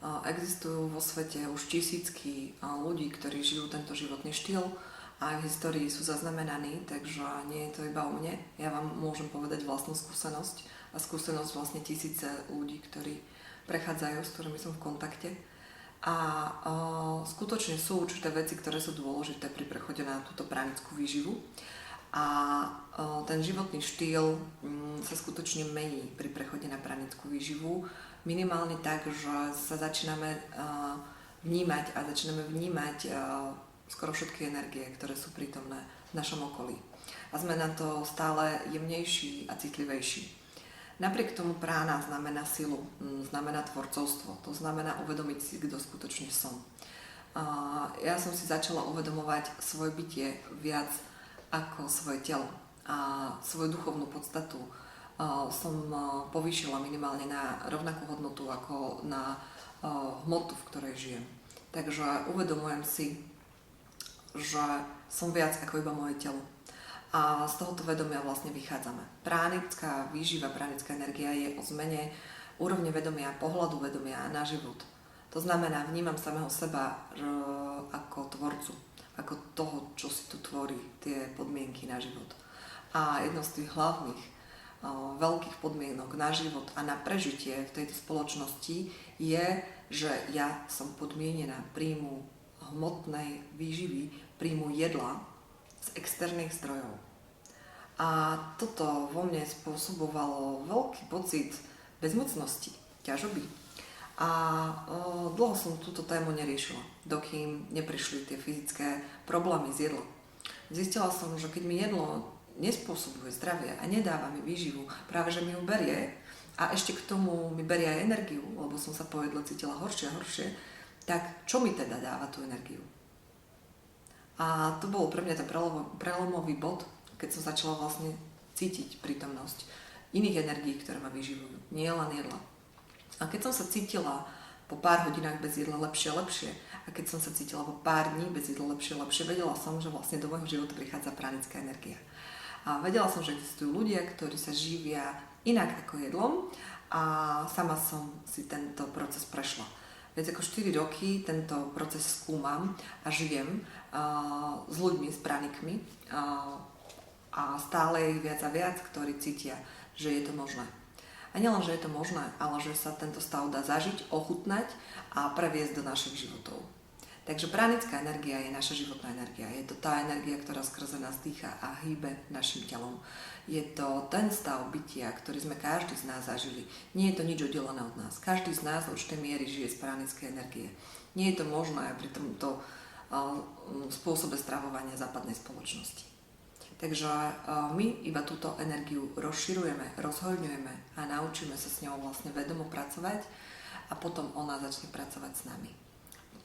Existujú vo svete už tisícky ľudí, ktorí žijú tento životný štýl a v histórii sú zaznamenaní, takže nie je to iba o mne. Ja vám môžem povedať vlastnú skúsenosť a skúsenosť vlastne tisíce ľudí, ktorí prechádzajú, s ktorými som v kontakte. A skutočne sú určité veci, ktoré sú dôležité pri prechode na túto pranickú výživu. A ten životný štýl sa skutočne mení pri prechode na pranickú výživu. Minimálne tak, že sa začíname vnímať a začíname vnímať skoro všetky energie, ktoré sú prítomné v našom okolí. A sme na to stále jemnejší a citlivejší. Napriek tomu prána znamená silu, znamená tvorcovstvo, to znamená uvedomiť si, kto skutočne som. Ja som si začala uvedomovať svoje bytie viac ako svoje telo a svoju duchovnú podstatu som povýšila minimálne na rovnakú hodnotu ako na hmotu, v ktorej žijem. Takže uvedomujem si, že som viac ako iba moje telo. A z tohoto vedomia vlastne vychádzame. Pránická výživa, pránická energia je o zmene úrovne vedomia, pohľadu vedomia na život. To znamená, vnímam samého seba ako tvorcu, ako toho, čo si tu tvorí, tie podmienky na život. A jedno z tých hlavných veľkých podmienok na život a na prežitie v tejto spoločnosti je, že ja som podmienená príjmu hmotnej výživy, príjmu jedla z externých zdrojov. A toto vo mne spôsobovalo veľký pocit bezmocnosti, ťažoby. A dlho som túto tému neriešila, dokým neprišli tie fyzické problémy z jedla. Zistila som, že keď mi jedlo nespôsobuje zdravie a nedáva mi výživu, práve že mi ju berie a ešte k tomu mi berie aj energiu, lebo som sa po jedle cítila horšie a horšie, tak čo mi teda dáva tú energiu? A to bol pre mňa ten prelomový bod, keď som začala vlastne cítiť prítomnosť iných energií, ktoré ma vyživujú, nie len jedla. A keď som sa cítila po pár hodinách bez jedla lepšie, a keď som sa cítila po pár dní bez jedla lepšie, vedela som, že vlastne do môjho života prichádza pránická energia. A vedela som, že existujú ľudia, ktorí sa živia inak ako jedlom a sama som si tento proces prešla. Viac ako 4 roky tento proces skúmam a žijem s ľuďmi, s pránikmi a stále ich viac a viac, ktorí cítia, že je to možné. A nielen, že je to možné, ale že sa tento stav dá zažiť, ochutnať a previesť do našich životov. Takže pránická energia je naša životná energia. Je to tá energia, ktorá skrze nás dýcha a hýbe našim telom. Je to ten stav bytia, ktorý sme každý z nás zažili. Nie je to nič oddelené od nás. Každý z nás do určitej miery žije z pránickej energie. Nie je to možné pri tomto spôsobe stravovania západnej spoločnosti. Takže my iba túto energiu rozširujeme, rozhoľňujeme a naučíme sa s ňou vlastne vedomo pracovať a potom ona začne pracovať s nami.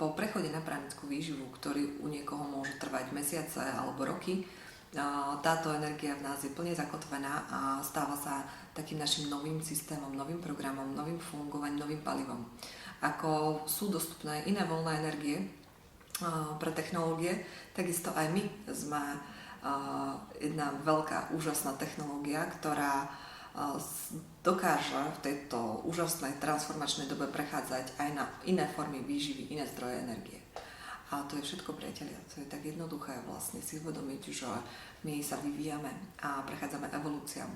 Po prechode na pránickú výživu, ktorý u niekoho môže trvať mesiace alebo roky, táto energia v nás je plne zakotvená a stáva sa takým našim novým systémom, novým programom, novým fungovaním, novým palivom. Ako sú dostupné iné voľné energie pre technológie, takisto aj my sme jedna veľká, úžasná technológia, ktorá dokáže v tejto úžasnej transformačnej dobe prechádzať aj na iné formy výživy, iné zdroje energie. A to je všetko, priatelia. To je tak jednoduché vlastne si uvedomiť, že my sa vyvíjame a prechádzame evolúciou,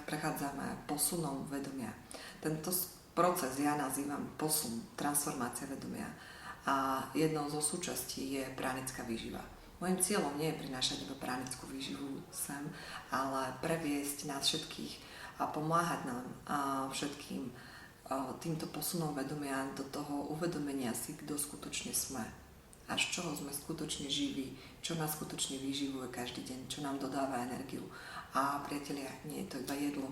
prechádzame posunom vedomia. Tento proces ja nazývam posun, transformácia vedomia. A jednou zo súčastí je pránická výživa. Mojím cieľom nie je prinášať iba pránickú výživu sem, ale previesť nás všetkých a pomáhať nám všetkým týmto posunom vedomia do toho uvedomenia si, kto skutočne sme a z čoho sme skutočne živí, čo nás skutočne vyživuje každý deň, čo nám dodáva energiu. A priatelia, nie je to iba jedlo,